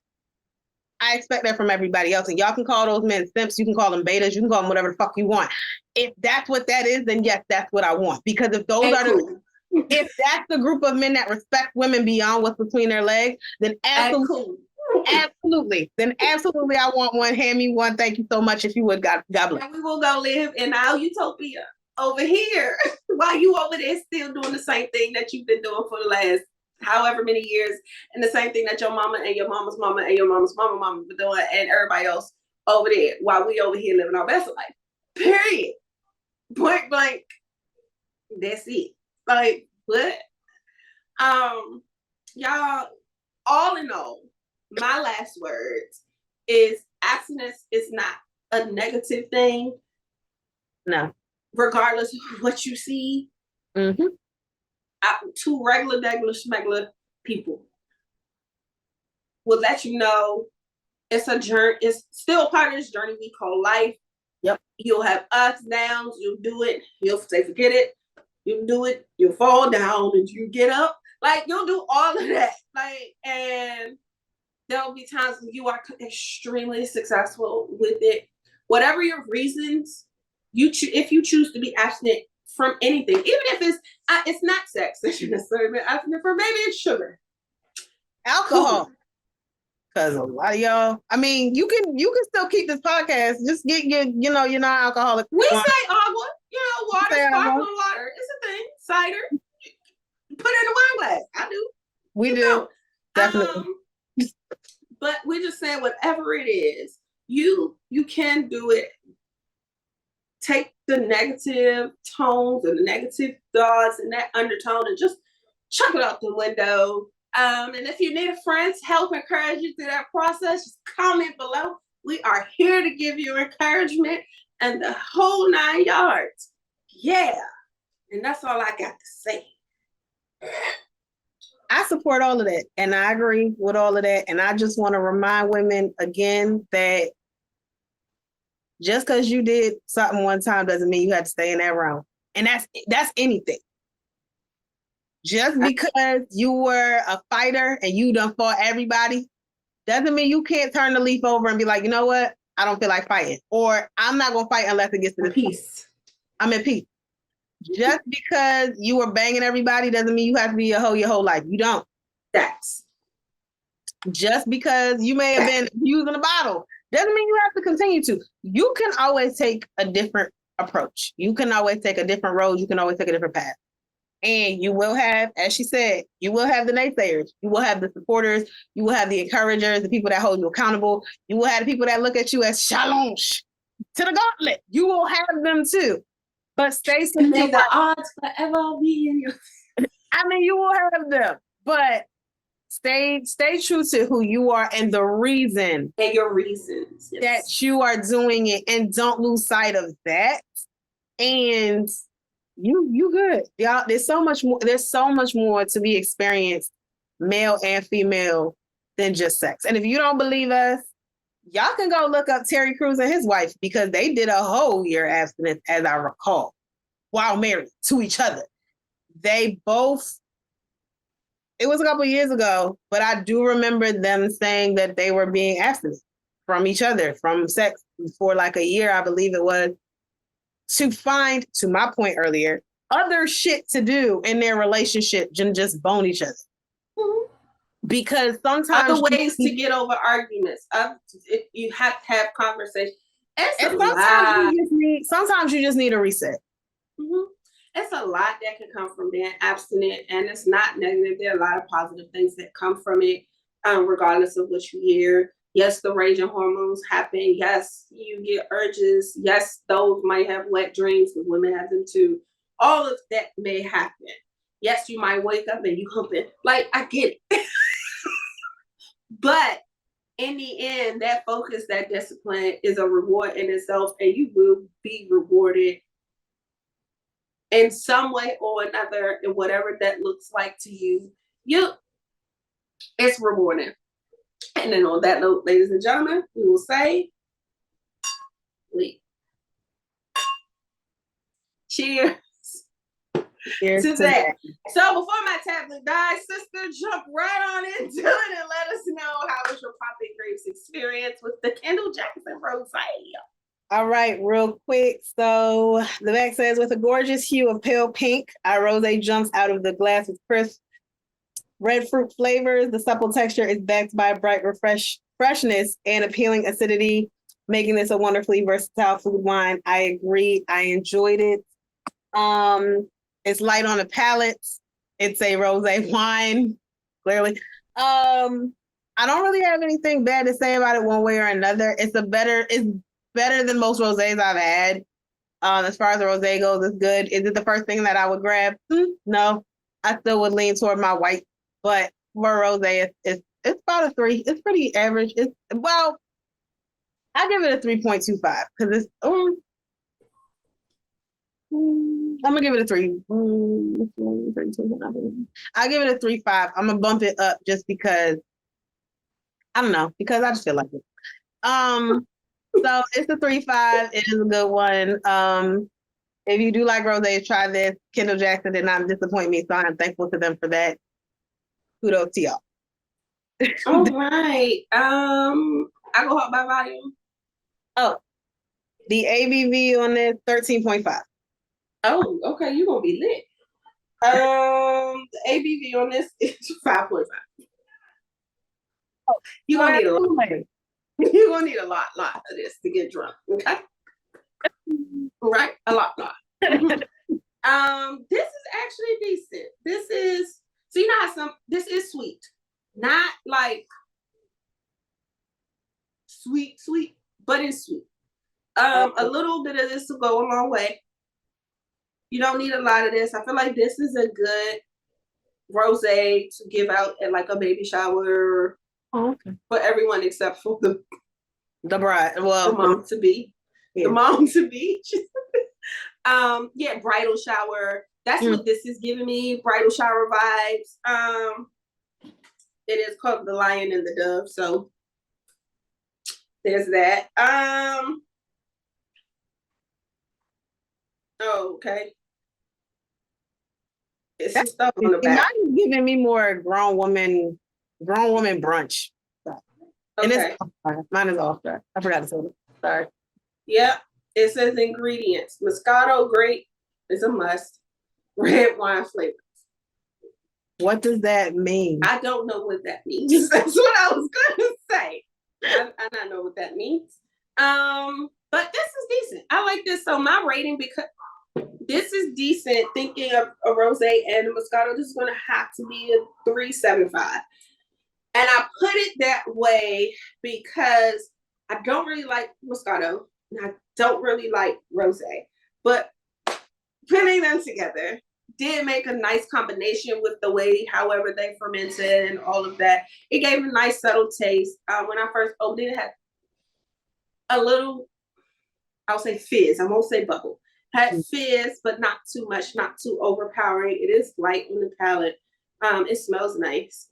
I expect that from everybody else. And y'all can call those men simps, you can call them betas, you can call them whatever the fuck you want. If that's what that is, then yes, that's what I want. Because if those if that's the group of men that respect women beyond what's between their legs, then absolutely, then absolutely, I want one. Hand me one. Thank you so much. If you would, God bless. And we will go live in our utopia over here while you over there still doing the same thing that you've been doing for the last however many years, and the same thing that your mama and your mama's mama and your mama's mama been doing, and everybody else over there, while we over here living our best life. Period. Point blank. That's it. Like, what? Y'all, all in all, my last words is abstinence is not a negative thing. No. Regardless of what you see. Mm-hmm. Two regular people will let you know it's a journey. It's still part of this journey we call life. Yep. You'll have ups, downs. You'll do it. You'll say, forget it. You'll do it. You'll fall down and you get up. Like, you'll do all of that. Like, and there'll be times when you are extremely successful with it. Whatever your reasons, if you choose to be abstinent from anything, even if it's not sex that you're necessarily abstinent from, maybe it's sugar, alcohol. Because a lot of y'all, I mean, you can still keep this podcast. Just get your, you're not alcoholic. We say agua, water, sparkling water. It's a thing. Cider. Put it in a wine glass. I do. We do. Definitely. But we're just saying whatever it is, you can do it. Take the negative tones and the negative thoughts and that undertone and just chuck it out the window. And if you need a friend to help encourage you through that process, just comment below. We are here to give you encouragement and the whole 9 yards. Yeah. And that's all I got to say. I support all of that. And I agree with all of that. And I just want to remind women again that just because you did something one time doesn't mean you have to stay in that realm. And that's anything. Just because you were a fighter and you done fought everybody doesn't mean you can't turn the leaf over and be like, you know what? I don't feel like fighting. Or I'm not going to fight unless it gets to the peace. I'm at peace. Just because you were banging everybody doesn't mean you have to be a hoe your whole life. You don't. That's just because you may have been using a bottle doesn't mean you have to continue to. You can always take a different approach. You can always take a different road. You can always take a different path. And you will have, as she said, you will have the naysayers. You will have the supporters. You will have the encouragers, the people that hold you accountable. You will have the people that look at you as challenge to the gauntlet. You will have them too. But stay and may the odds forever be in your. I mean, you will have them, but stay true to who you are and the reason and your reasons that you are doing it, and don't lose sight of that. And you good, y'all. There's so much more to be experienced, male and female, than just sex. And if you don't believe us, y'all can go look up Terry Crews and his wife, because they did a whole year abstinence, as I recall, while married to each other. They both, it was a couple years ago, but I do remember them saying that they were being abstinent from each other, from sex, for like a year, I believe it was, to find, to my point earlier, other shit to do in their relationship than just bone each other. Mm-hmm. Because sometimes other ways to get over arguments. You have to have conversations. And sometimes you just need a reset. Mm-hmm. It's a lot that can come from being abstinent, and it's not negative. There are a lot of positive things that come from it, regardless of what you hear. Yes, the raging hormones happen. Yes, you get urges. Yes, those might have wet dreams, because women have them too. All of that may happen. Yes, you might wake up and you humping. Like, I get it. But in the end, that focus, that discipline is a reward in itself, and you will be rewarded in some way or another, in whatever that looks like to you. It's rewarding. And then on that note, ladies and gentlemen, we will say, cheers. Cheers to that. So before my tablet dies, sister, jump right on into it and let us know, how was your Poppin grapes experience with the Kendall Jackson Rosé? All right, real quick. So the back says, with a gorgeous hue of pale pink, our rosé jumps out of the glass with crisp red fruit flavors. The supple texture is backed by bright freshness and appealing acidity, making this a wonderfully versatile food wine. I agree. I enjoyed it. It's light on the palate. It's a rosé wine, clearly. I don't really have anything bad to say about it one way or another. It's better than most rosés I've had. As far as the rosé goes, it's good. Is it the first thing that I would grab? No. I still would lean toward my white, but for rosé, it's about a 3. It's pretty average. I give it a 3.25 because it's. I'm gonna give it a 3. I'll give it a 3.5. I'm gonna bump it up just because I don't know, because I just feel like it. So it's a 3.5. It is a good one. If you do like rosé, try this. Kendall Jackson did not disappoint me, so I'm thankful to them for that. Kudos to y'all. All right. Alcohol by volume. Oh, the ABV on this 13.5. Oh, okay. You're gonna be lit. The ABV on this is 5.5. Oh, you're gonna need a lot. You're gonna need a lot of this to get drunk. Okay. Right? A lot. This is actually decent. This is, so you know how this is sweet. Not like sweet, but it's sweet. A little bit of this will go a long way. You don't need a lot of this. I feel like this is a good rosé to give out at like a baby shower for everyone except for the bride. Well, the mom to be. Yeah. The mom to be. Yeah, bridal shower. That's what this is giving me, bridal shower vibes. It is called The Lion and the Dove, so there's that. Oh, okay. It's some stuff on the back. Mine is giving me more grown woman brunch. And Okay. Mine is off track. I forgot to say it. Sorry. Yep. It says ingredients. Moscato grape is a must. Red wine flavor. What does that mean? I don't know what that means. That's what I was gonna say. I don't know what that means. But this is decent. I like this. So my rating, because this is decent, thinking of a rosé and a Moscato, this is gonna have to be a 3.75. And I put it that way because I don't really like Moscato and I don't really like rosé. But putting them together did make a nice combination with the way, however they fermented and all of that. It gave a nice subtle taste. When I first opened it, it had a little, I'll say fizz. I won't say bubble. Had fizz, but not too much, not too overpowering. It is light on the palate. It smells nice.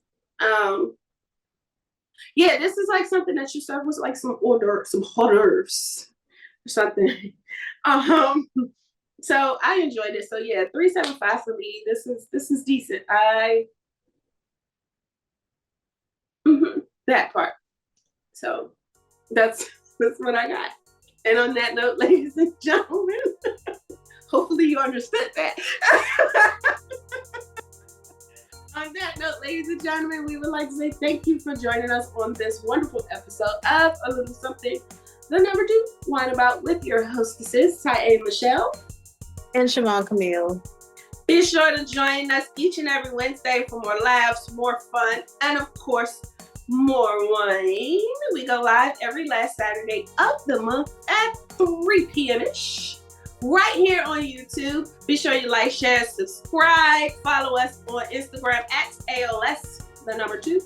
Yeah, this is like something that you serve with like some hors d'oeuvres or something. So I enjoyed it. So yeah, 3.75 for me. This is decent. That part. So that's what I got. And on that note, ladies and gentlemen, hopefully you understood that. On that note, ladies and gentlemen, we would like to say thank you for joining us on this wonderful episode of A Little Something, the number 2 Wine About with your hostesses, Ty and Michelle. And Siobhan Camille. Be sure to join us each and every Wednesday for more laughs, more fun, and of course, more wine. We go live every last Saturday of the month at 3 p.m.-ish. Right here on YouTube. Be sure you like, share, subscribe. Follow us on Instagram at AOS, the number 2,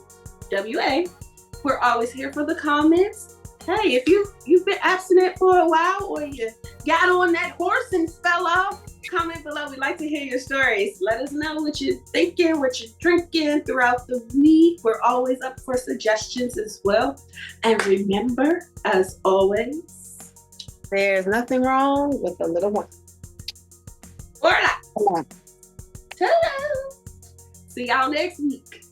WA. We're always here for the comments. Hey, if you've been abstinent for a while or you got on that horse and fell off, comment below. We'd like to hear your stories. Let us know what you're thinking, what you're drinking throughout the week. We're always up for suggestions as well. And remember, as always, there's nothing wrong with a little one. Voila. Ta-da. See y'all next week.